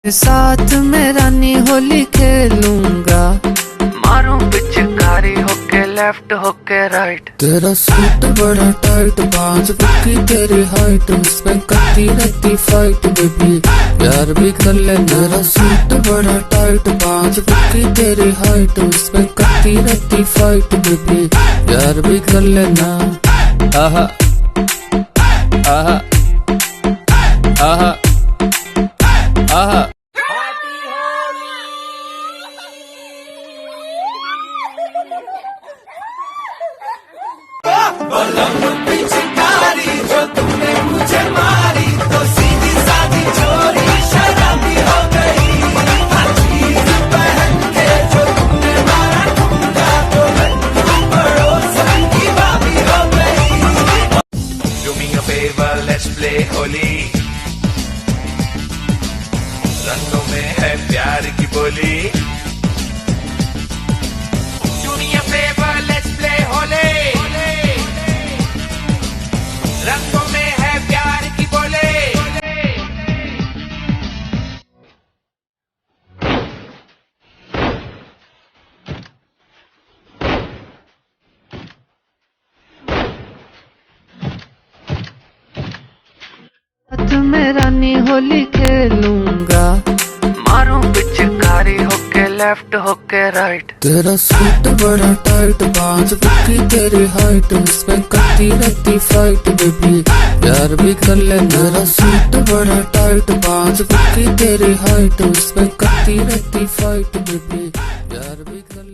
साथ में रानी होली खेलूंगा, मारूं पिचकारी होके लेफ्ट होके राइट। तेरा सूट बड़ा टाइट, 5 फुट की तेरी हाइट, उसमें करती रहती फाइट बेबी, प्यार भी कर ले। तेरा सूट बड़ा टाइट, 5 फुट की तेरी हाइट, उसमें करती रहती फाइट बेबी, प्यार भी कर लेना। आहा आहा आहा आहा। पिचकारी जो तुमने मुझे मारी, तो सीधी सादी चोरी शराबी हो गई। चीज पहन के जो तुमने मारा ठुमका, तो लड्डू पड़ोसन की भाभी हो गई। Do me a favor, let's play Holi, रंगों में है प्यार की बोली। Do me a favor, let's play Holi, रंगों में है प्यार की बोले। साथ में रानी होली खेलूंगा, मारूं पिचकारी होके लेफ्ट होके राइट। तेरा सूट बड़ा टाइट, 5 फुट की तेरी हाइट, उसमें करती रहती फाइट बेबी, प्यार भी कर ले। तेरा सूट बड़ा टाइट, 5 फुट की तेरी हाइट, उसमें करती रहती फाइट बेबी, प्यार भी कर ले।